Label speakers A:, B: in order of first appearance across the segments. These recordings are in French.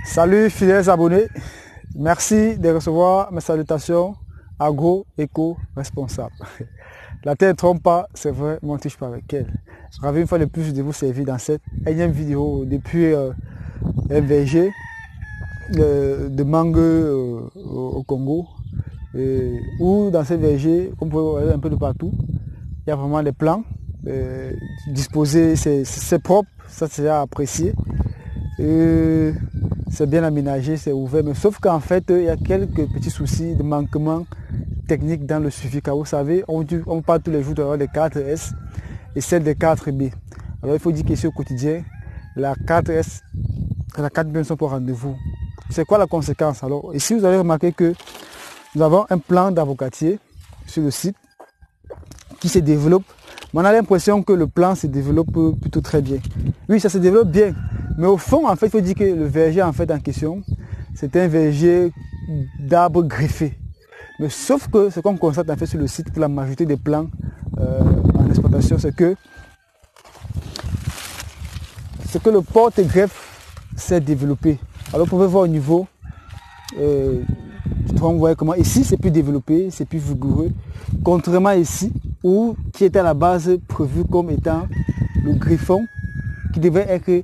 A: Salut fidèles abonnés, merci de recevoir mes salutations agro-éco-responsable. La terre ne trompe pas, c'est vrai, mais on ne touche pas avec elle. Ravi une fois de plus de vous servir dans cette énième vidéo depuis un verger de mangue au Congo, où dans ces vergers, comme vous pouvez voir un peu de partout, il y a vraiment des plants disposés, c'est propre, ça c'est à apprécier. C'est bien aménagé, c'est ouvert, mais sauf qu'en fait, il y a quelques petits soucis de manquement technique dans le suivi, car vous savez, on parle tous les jours de des 4S et celle des 4B. Alors il faut dire qu'ici au quotidien, la 4S et la 4B sont pour rendez-vous. C'est quoi la conséquence? Alors ici, vous allez remarquer que nous avons un plan d'avocatier sur le site qui se développe. Mais on a l'impression que le plan se développe plutôt très bien. Oui, ça se développe bien. Mais au fond, en fait, il faut dire que le verger en question, c'est un verger d'arbres greffés. Mais sauf que ce qu'on constate en fait sur le site pour la majorité des plants en exploitation, c'est que le porte-greffe s'est développé. Alors vous pouvez voir au niveau vous voyez comment ici c'est plus développé, c'est plus vigoureux, contrairement ici où qui était à la base prévu comme étant le griffon qui devait être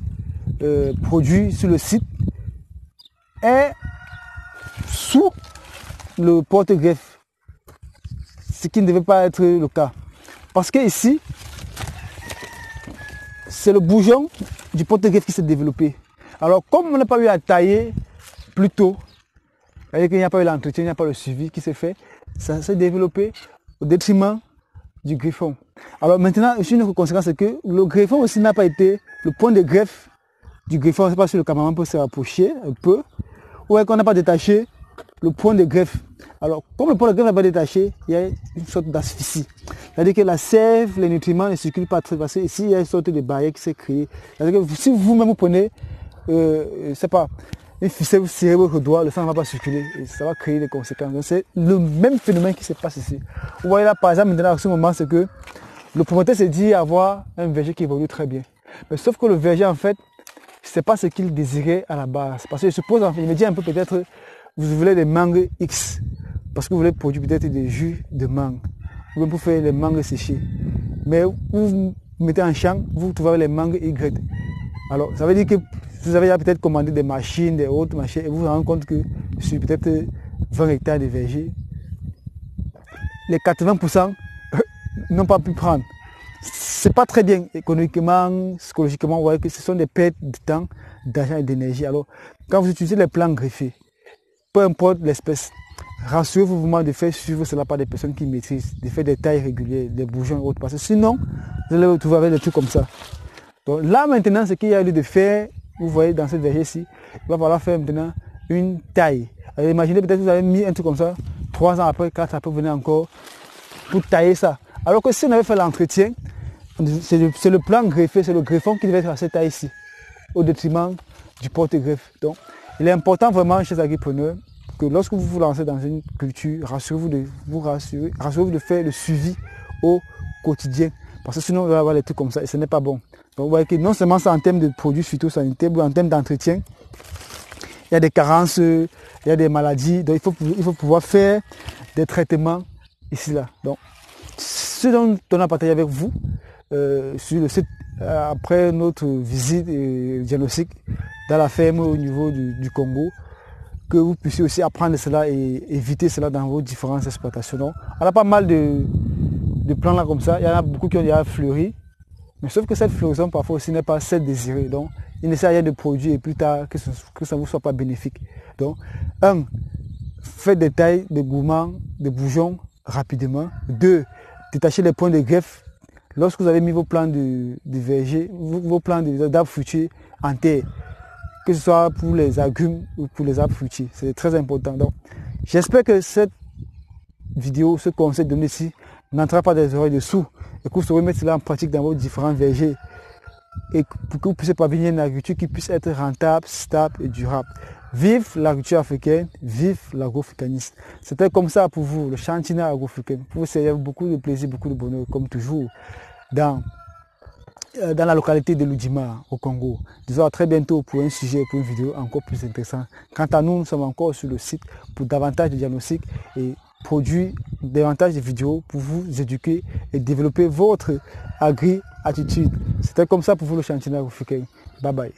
A: produit sur le site est sous le porte-greffe, ce qui ne devait pas être le cas, parce que ici c'est le bourgeon du porte-greffe qui s'est développé. Alors comme on n'a pas eu à tailler plus tôt, c'est-à-dire qu'il n'y a pas eu l'entretien, il n'y a pas le suivi qui s'est fait, ça s'est développé au détriment du griffon. Alors maintenant, une autre conséquence, c'est que le griffon aussi n'a pas été, le point de greffe du griffon, je ne sais pas si le cameraman peut se rapprocher un peu, ou est-ce qu'on n'a pas détaché le point de greffe. Alors comme le point de greffe n'a pas détaché, il y a une sorte d'asphyxie. C'est-à-dire que la sève, les nutriments ne circulent pas très facilement. Ici, il y a une sorte de barrière qui s'est créée. C'est-à-dire que si vous-même vous prenez, c'est pas... une ficelle, vous serrez votre doigt, le sang ne va pas circuler et ça va créer des conséquences. Donc c'est le même phénomène qui se passe ici. Vous voyez là par exemple maintenant à ce moment, c'est que le promoteur s'est dit avoir un verger qui évolue très bien. Mais sauf que le verger en fait, c'est pas ce qu'il désirait à la base. Parce que je suppose, il me dit un peu peut-être, vous voulez des mangues X, parce que vous voulez produire peut-être des jus de mangue, ou bien pour faire les mangues séchées. Mais vous mettez en champ, vous trouvez les mangues Y. Alors ça veut dire que vous avez peut-être commandé des machines, des autres machines, et vous vous rendez compte que sur peut-être 20 hectares de verger, les 80% n'ont pas pu prendre. C'est pas très bien économiquement, psychologiquement, vous voyez que ce sont des pertes de temps, d'argent et d'énergie. Alors, quand vous utilisez les plants greffés, peu importe l'espèce, rassurez-vous vraiment de faire suivre cela par des personnes qui maîtrisent, de faire des tailles régulières, des bourgeons et autres, parce que sinon, vous allez vous retrouver avec des trucs comme ça. Donc là maintenant, ce qu'il y a lieu de faire, vous voyez dans cette verger-ci, il va falloir faire maintenant une taille. Alors, imaginez peut-être que vous avez mis un truc comme ça, 3 ans après, 4 ans après, vous venez encore pour tailler ça. Alors que si on avait fait l'entretien, c'est le plan greffé, c'est le greffon qui devait être à cette taille-ci, au détriment du porte-greffe. Donc il est important vraiment chez les agripreneurs que lorsque vous vous lancez dans une culture, rassurez-vous de faire le suivi au quotidien. Parce que sinon, on va avoir des trucs comme ça et ce n'est pas bon. Donc, vous voyez que non seulement c'est en termes de produits phytosanitaires, mais en termes d'entretien, il y a des carences, il y a des maladies. Donc, il faut pouvoir faire des traitements ici, là. Donc, ce dont on a partagé avec vous sur le site, après notre visite et diagnostic dans la ferme au niveau du Congo, que vous puissiez aussi apprendre cela et éviter cela dans vos différentes exploitations. Donc, on a pas mal de plants là comme ça, il y en a beaucoup qui ont déjà fleuri, mais sauf que cette floraison parfois aussi n'est pas celle désirée, donc il ne sert à rien de produire et plus tard que ça ne vous soit pas bénéfique. Donc, faites des tailles de gourmands, de bourgeons rapidement. 2, détachez les points de greffe lorsque vous avez mis vos plants de verger, vos plants d'arbres fruitiers en terre, que ce soit pour les agrumes ou pour les arbres fruitiers, c'est très important. Donc, j'espère que cette vidéo, ce conseil donné ici, n'entrera pas des oreilles dessous et que vous saurez mettre cela en pratique dans vos différents vergers et pour que vous puissiez parvenir à une agriculture qui puisse être rentable, stable et durable. Vive l'agriculture africaine, vive l'agroafricanisme. C'était comme ça pour vous, le chantinet agro-africain. Pour vous servir beaucoup de plaisir, beaucoup de bonheur, comme toujours, dans dans la localité de Ludima, au Congo. Disons à très bientôt pour un sujet, pour une vidéo encore plus intéressante. Quant à nous, nous sommes encore sur le site pour davantage de diagnostics et produire davantage de vidéos pour vous éduquer et développer votre agri-attitude. C'était comme ça pour vous le chantier. Bye bye.